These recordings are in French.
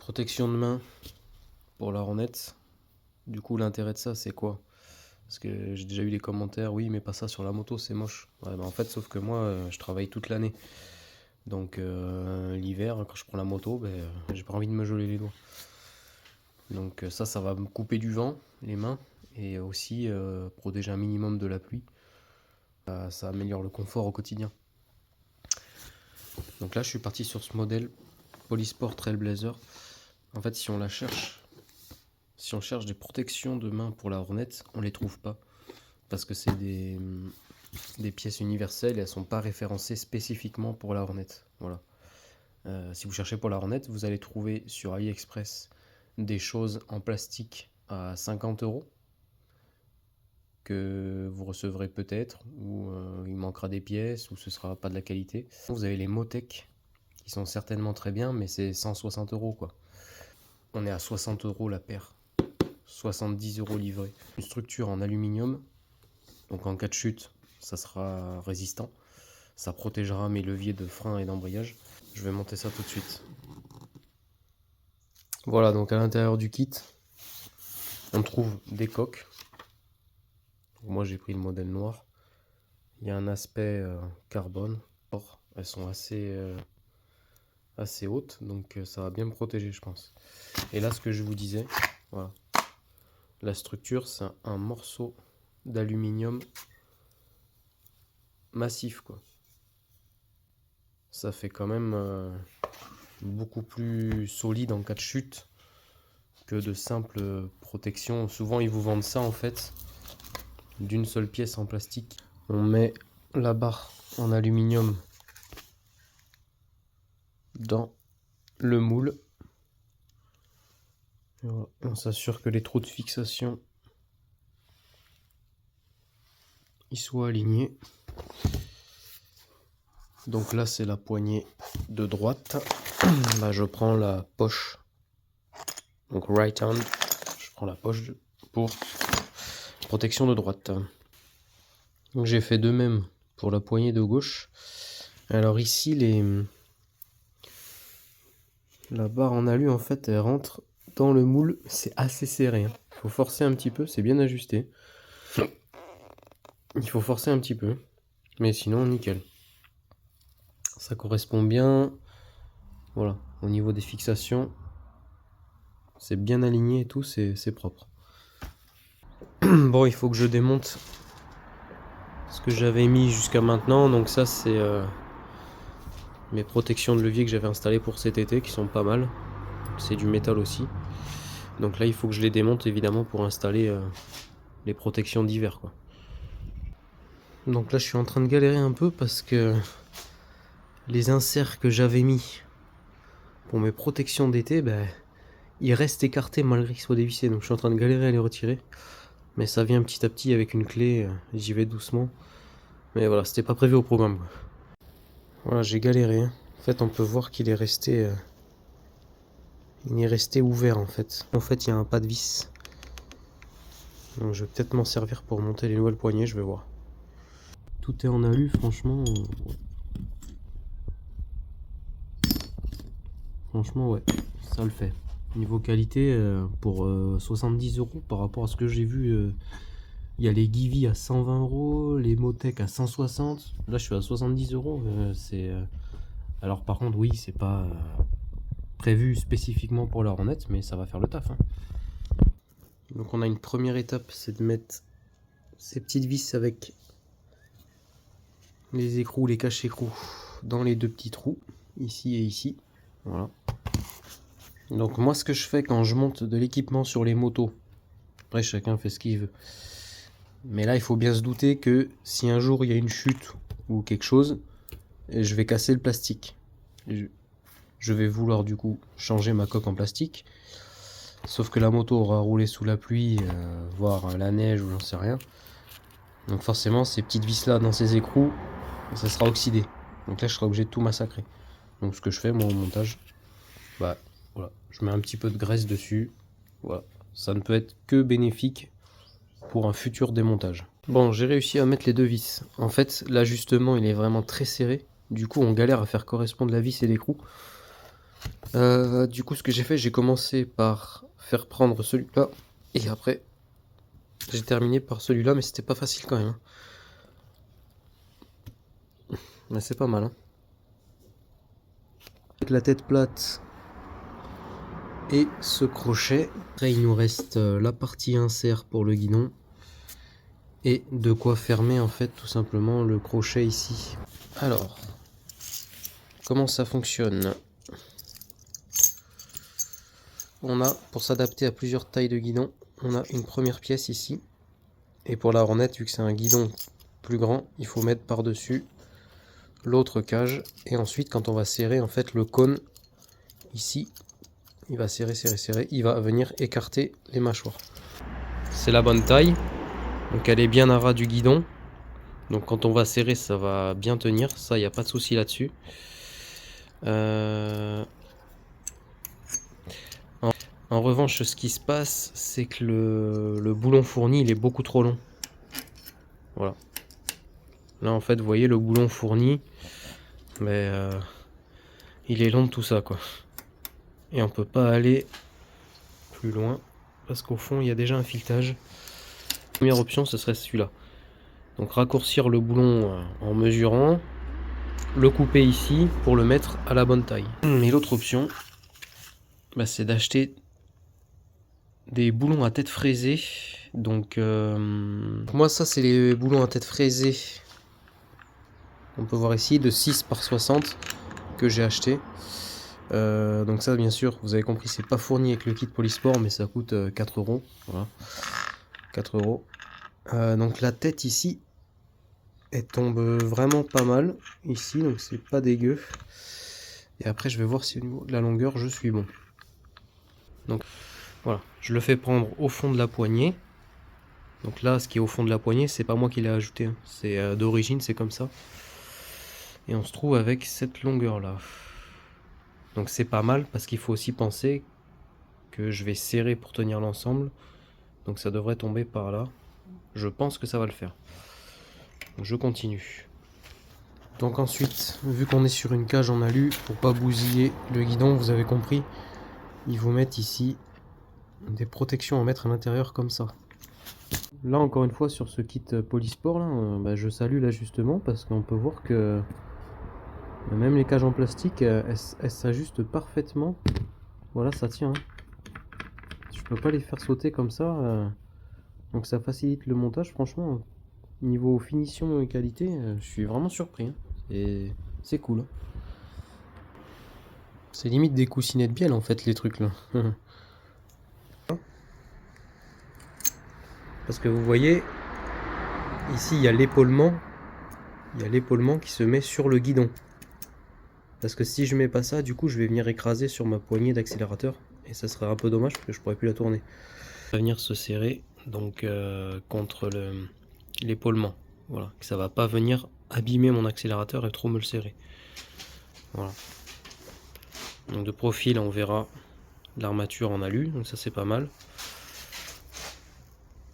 Protection de main pour la Hornet. Du coup, l'intérêt de ça, c'est quoi? Parce que j'ai déjà eu des commentaires, oui, mais pas ça sur la moto, c'est moche. Ouais, bah en fait, sauf que moi, je travaille toute l'année. Donc, l'hiver, quand je prends la moto, j'ai pas envie de me geler les doigts. Donc, ça va me couper du vent, les mains, et aussi protéger un minimum de la pluie. Ça améliore le confort au quotidien. Donc là, je suis parti sur ce modèle Polysport Trailblazer. En fait, si on cherche des protections de main pour la Hornet, on les trouve pas. Parce que c'est des pièces universelles et elles sont pas référencées spécifiquement pour la Hornet. Voilà. Si vous cherchez pour la Hornet, vous allez trouver sur AliExpress des choses en plastique à 50 € que vous recevrez peut-être, ou il manquera des pièces, ou ce sera pas de la qualité. Vous avez les Motec qui sont certainement très bien, mais c'est 160 € quoi. On est à 60 € la paire, 70 € livré. Une structure en aluminium, donc en cas de chute, ça sera résistant. Ça protégera mes leviers de frein et d'embrayage. Je vais monter ça tout de suite. Voilà, donc à l'intérieur du kit, on trouve des coques. Donc moi j'ai pris le modèle noir. Il y a un aspect carbone. Elles sont assez hautes, donc ça va bien me protéger, je pense. Et là, ce que je vous disais, voilà. La structure, c'est un morceau d'aluminium massif, quoi. Ça fait quand même beaucoup plus solide en cas de chute que de simples protections. Souvent, ils vous vendent ça, en fait, d'une seule pièce en plastique. On met la barre en aluminium dans le moule. Voilà. On s'assure que les trous de fixation ils soient alignés. Donc là, c'est la poignée de droite. Là, je prends la poche. Donc right hand. Je prends la poche pour protection de droite. Donc j'ai fait de même pour la poignée de gauche. Alors ici, la barre en alu, en fait, elle rentre dans le moule. C'est assez serré. Il faut forcer un petit peu, c'est bien ajusté. Il faut forcer un petit peu. Mais sinon, nickel. Ça correspond bien. Voilà, au niveau des fixations. C'est bien aligné et tout, c'est propre. Bon, il faut que je démonte ce que j'avais mis jusqu'à maintenant. Donc ça, c'est mes protections de levier que j'avais installées pour cet été, qui sont pas mal. C'est du métal aussi. Donc là, il faut que je les démonte, évidemment, pour installer les protections d'hiver, quoi. Donc là, je suis en train de galérer un peu parce que les inserts que j'avais mis pour mes protections d'été, ils restent écartés malgré qu'ils soient dévissés. Donc je suis en train de galérer à les retirer. Mais ça vient petit à petit avec une clé, j'y vais doucement. Mais voilà, c'était pas prévu au programme, quoi. Voilà, j'ai galéré. En fait, on peut voir qu'il est resté ouvert, en fait. En fait, il y a un pas de vis. Donc je vais peut-être m'en servir pour monter les nouvelles poignées, je vais voir. Tout est en alu, franchement. Franchement, ouais, ça le fait. Niveau qualité, pour 70 € par rapport à ce que j'ai vu, il y a les Givi à 120 €, les Motec à 160. Là, je suis à 70 €. Alors, par contre, oui, c'est pas prévu spécifiquement pour la Hornet, mais ça va faire le taf, hein. Donc, on a une première étape, c'est de mettre ces petites vis avec les écrous, les caches-écrous dans les deux petits trous, ici et ici. Voilà. Donc moi, ce que je fais quand je monte de l'équipement sur les motos, après chacun fait ce qu'il veut, mais là il faut bien se douter que si un jour il y a une chute ou quelque chose, je vais casser le plastique. Je vais vouloir du coup changer ma coque en plastique, sauf que la moto aura roulé sous la pluie, voire la neige ou j'en sais rien. Donc forcément ces petites vis là dans ces écrous, ça sera oxydé. Donc là je serai obligé de tout massacrer. Donc ce que je fais moi au montage, voilà, je mets un petit peu de graisse dessus. Voilà, ça ne peut être que bénéfique pour un futur démontage. Bon, j'ai réussi à mettre les deux vis. En fait, l'ajustement il est vraiment très serré. Du coup, on galère à faire correspondre la vis et l'écrou. Du coup, ce que j'ai fait, j'ai commencé par faire prendre celui-là. Et après, j'ai terminé par celui-là, mais c'était pas facile quand même, hein. Mais c'est pas mal, hein. Avec la tête plate et ce crochet. Après, il nous reste la partie insert pour le guidon. Et de quoi fermer en fait tout simplement le crochet ici. Alors, comment ça fonctionne? On a, pour s'adapter à plusieurs tailles de guidon, on a une première pièce ici. Et pour la Hornet, vu que c'est un guidon plus grand, il faut mettre par-dessus l'autre cage. Et ensuite, quand on va serrer en fait le cône ici, il va serrer, serrer, serrer. Il va venir écarter les mâchoires. C'est la bonne taille. Donc elle est bien à ras du guidon. Donc quand on va serrer, ça va bien tenir. Ça, il n'y a pas de souci là-dessus. En revanche, ce qui se passe, c'est que le boulon fourni, il est beaucoup trop long. Voilà. Là, en fait, vous voyez, le boulon fourni, mais il est long de tout ça, quoi. Et on peut pas aller plus loin, parce qu'au fond, il y a déjà un filetage. Première option, ce serait celui-là. Donc, raccourcir le boulon en mesurant, le couper ici pour le mettre à la bonne taille. Et l'autre option, bah, c'est d'acheter des boulons à tête fraisée. Donc, moi, ça, c'est les boulons à tête fraisée. On peut voir ici de 6 par 60 que j'ai acheté. Donc ça, bien sûr, vous avez compris, c'est pas fourni avec le kit Polysport, mais ça coûte 4 euros. Voilà, 4 euros. Donc la tête ici, elle tombe vraiment pas mal ici, donc c'est pas dégueu. Et après, je vais voir si au niveau de la longueur, je suis bon. Donc voilà, je le fais prendre au fond de la poignée. Donc là, ce qui est au fond de la poignée, c'est pas moi qui l'ai ajouté, hein. C'est d'origine, c'est comme ça. Et on se trouve avec cette longueur là. Donc c'est pas mal parce qu'il faut aussi penser que je vais serrer pour tenir l'ensemble. Donc ça devrait tomber par là. Je pense que ça va le faire. Donc je continue. Donc ensuite, vu qu'on est sur une cage en alu, pour pas bousiller le guidon, vous avez compris, ils vous mettent ici des protections à mettre à l'intérieur comme ça. Là encore une fois sur ce kit Polysport, là, je salue l'ajustement parce qu'on peut voir que même les cages en plastique, elles s'ajustent parfaitement. Voilà, ça tient, hein. Je peux pas les faire sauter comme ça, donc ça facilite le montage. Franchement, niveau finition et qualité, je suis vraiment surpris, hein. Et c'est cool, hein. C'est limite des coussinets de bielle en fait les trucs là. Parce que vous voyez, ici il y a l'épaulement. Il y a l'épaulement qui se met sur le guidon. Parce que si je mets pas ça, du coup je vais venir écraser sur ma poignée d'accélérateur. Et ça serait un peu dommage parce que je pourrais plus la tourner. Ça va venir se serrer donc contre l'épaulement. Voilà, que ça va pas venir abîmer mon accélérateur et trop me le serrer. Voilà. Donc de profil on verra l'armature en alu, donc ça c'est pas mal.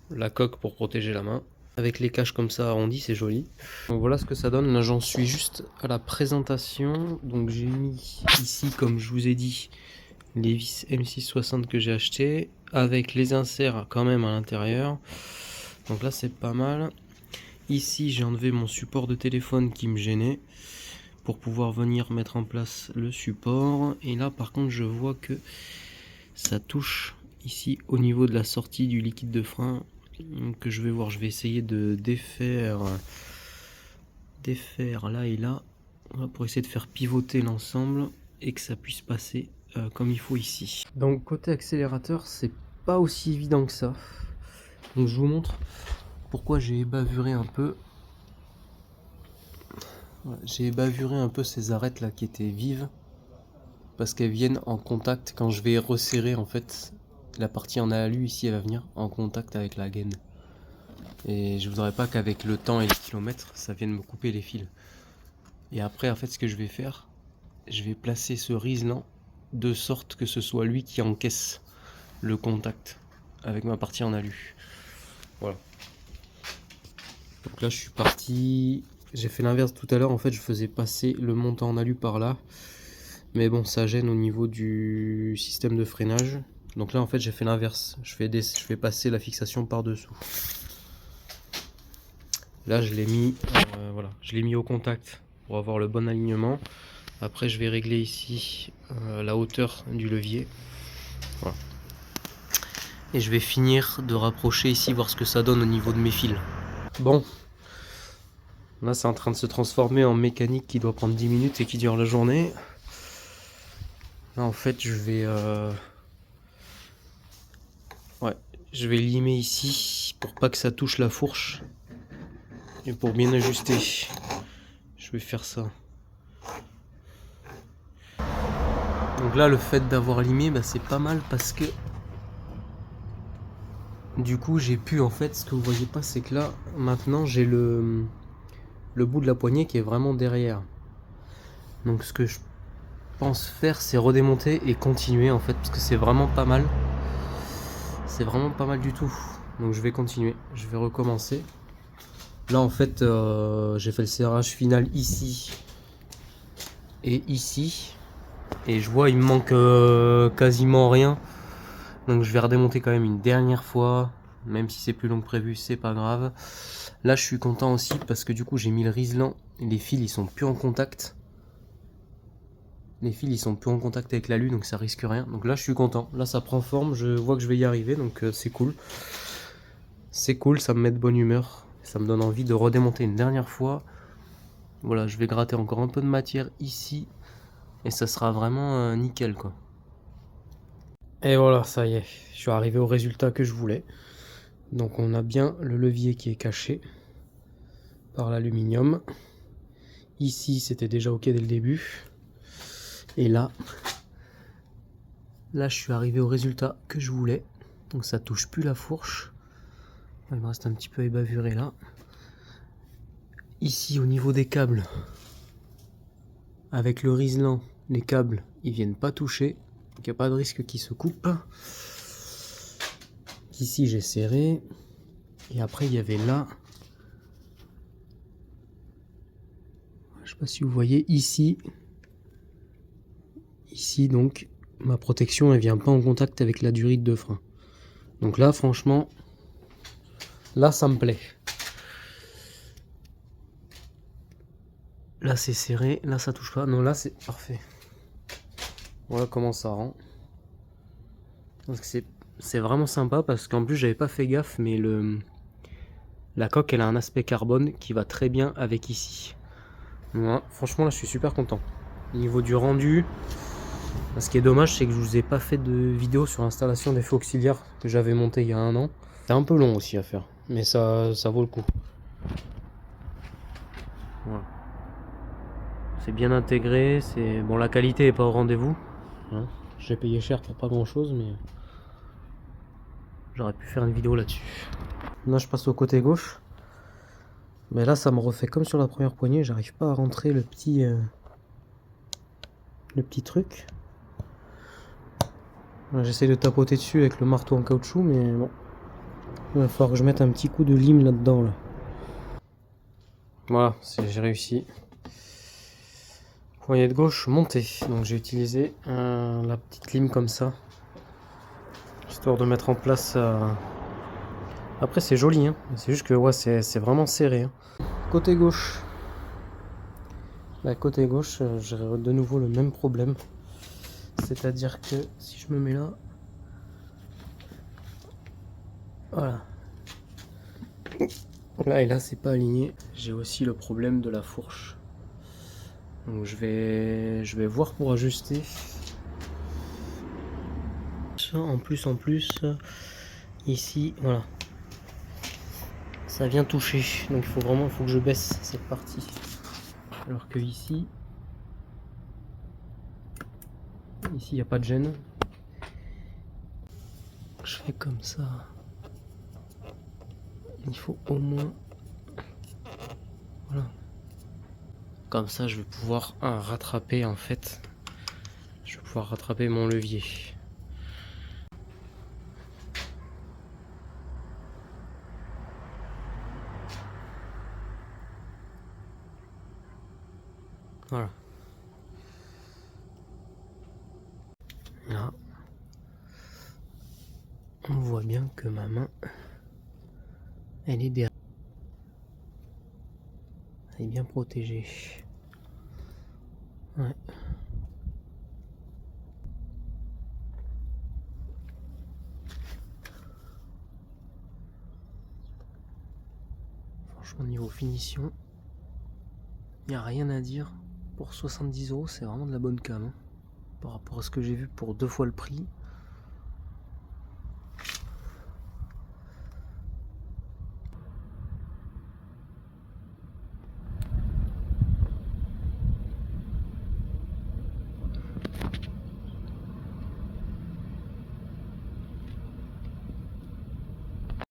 La coque pour protéger la main. Avec les caches comme ça arrondies, c'est joli. Donc voilà ce que ça donne. Là j'en suis juste à la présentation. Donc j'ai mis ici, comme je vous ai dit, les vis M660 que j'ai acheté avec les inserts quand même à l'intérieur. Donc là c'est pas mal. Ici j'ai enlevé mon support de téléphone qui me gênait pour pouvoir venir mettre en place le support. Et là par contre je vois que ça touche ici au niveau de la sortie du liquide de frein. Que je vais voir, je vais essayer de défaire là et là pour essayer de faire pivoter l'ensemble et que ça puisse passer comme il faut ici. Donc côté accélérateur, c'est pas aussi évident que ça. Donc je vous montre pourquoi j'ai bavuré un peu. Voilà, j'ai bavuré un peu ces arêtes là qui étaient vives parce qu'elles viennent en contact quand je vais resserrer en fait. La partie en alu ici, elle va venir en contact avec la gaine. Et je voudrais pas qu'avec le temps et les kilomètres, ça vienne me couper les fils. Et après, en fait, ce que je vais faire, je vais placer ce riselant de sorte que ce soit lui qui encaisse le contact avec ma partie en alu. Voilà. Donc là, je suis parti. J'ai fait l'inverse tout à l'heure. En fait, je faisais passer le montant en alu par là. Mais bon, ça gêne au niveau du système de freinage. Donc là, en fait, j'ai fait l'inverse. Je fais passer la fixation par-dessous. Là, je l'ai mis, voilà, je l'ai mis au contact pour avoir le bon alignement. Après, je vais régler ici la hauteur du levier. Voilà. Et je vais finir de rapprocher ici, voir ce que ça donne au niveau de mes fils. Bon, là, c'est en train de se transformer en mécanique qui doit prendre 10 minutes et qui dure la journée. Là, en fait, je vais limer ici pour pas que ça touche la fourche. Et pour bien ajuster, je vais faire ça. Donc là, le fait d'avoir limé, bah, c'est pas mal parce que du coup, j'ai pu, en fait, ce que vous voyez pas, c'est que là, maintenant, j'ai le bout de la poignée qui est vraiment derrière. Donc ce que je pense faire, c'est redémonter et continuer, en fait, parce que c'est vraiment pas mal. C'est vraiment pas mal du tout. Donc je vais continuer, je vais recommencer. Là, en fait, j'ai fait le serrage final ici et ici. Et je vois, il me manque quasiment rien. Donc je vais redémonter quand même une dernière fois. Même si c'est plus long que prévu, c'est pas grave. Là, je suis content aussi parce que du coup, j'ai mis le riselant. Et les fils, ils sont plus en contact. Les fils, ils sont plus en contact avec l'alu, donc ça risque rien. Donc là, je suis content. Là, ça prend forme. Je vois que je vais y arriver, donc c'est cool. C'est cool, ça me met de bonne humeur. Ça me donne envie de redémonter une dernière fois. Voilà, je vais gratter encore un peu de matière ici. Et ça sera vraiment nickel, quoi. Et voilà, ça y est. Je suis arrivé au résultat que je voulais. Donc on a bien le levier qui est caché par l'aluminium. Ici, c'était déjà ok dès le début. Et là, je suis arrivé au résultat que je voulais. Donc ça touche plus la fourche. Il me reste un petit peu ébavuré là. Ici, au niveau des câbles, avec le riselant, les câbles, ils viennent pas toucher. Donc il n'y a pas de risque qu'ils se coupent. Ici, j'ai serré. Et après, il y avait là. Je sais pas si vous voyez ici. Ici, donc, ma protection, elle vient pas en contact avec la durite de frein. Donc là, franchement, là, ça me plaît. Là, c'est serré. Là, ça touche pas. Non, là, c'est parfait. Voilà comment ça rend. Donc c'est vraiment sympa parce qu'en plus, j'avais pas fait gaffe, mais la coque, elle a un aspect carbone qui va très bien avec ici. Voilà, franchement, là, je suis super content. Au niveau du rendu, ce qui est dommage, c'est que je vous ai pas fait de vidéo sur l'installation des feux auxiliaires que j'avais monté il y a un an. C'est un peu long aussi à faire, mais ça vaut le coup. Voilà. C'est bien intégré, bon, la qualité est pas au rendez-vous. Hein. J'ai payé cher pour pas grand chose, mais j'aurais pu faire une vidéo là-dessus. Là, je passe au côté gauche. Mais là, ça me refait comme sur la première poignée. J'arrive pas à rentrer le petit truc. J'essaie de tapoter dessus avec le marteau en caoutchouc, mais bon. Il va falloir que je mette un petit coup de lime là-dedans. Là. Voilà, j'ai réussi. Poignée de gauche montée. Donc j'ai utilisé la petite lime comme ça. Histoire de mettre en place. Après, c'est joli, hein. C'est juste que ouais, c'est vraiment serré. Hein. Côté gauche. Bah, côté gauche, j'ai de nouveau le même problème. C'est-à-dire que si je me mets là. Voilà. Là et là, c'est pas aligné. J'ai aussi le problème de la fourche. Donc je vais voir pour ajuster. En plus, ici, voilà. Ça vient toucher. Donc il faut que je baisse cette partie. Alors que ici, il n'y a pas de gêne. Je fais comme ça. Il faut au moins... Voilà. Comme ça, je vais pouvoir rattraper en fait. Je vais pouvoir rattraper mon levier. Voilà. On voit bien que ma main, elle est derrière. Elle est bien protégée. Ouais. Franchement, niveau finition, il n'y a rien à dire. Pour 70 €, c'est vraiment de la bonne cam. Hein. Par rapport à ce que j'ai vu pour 2 fois le prix,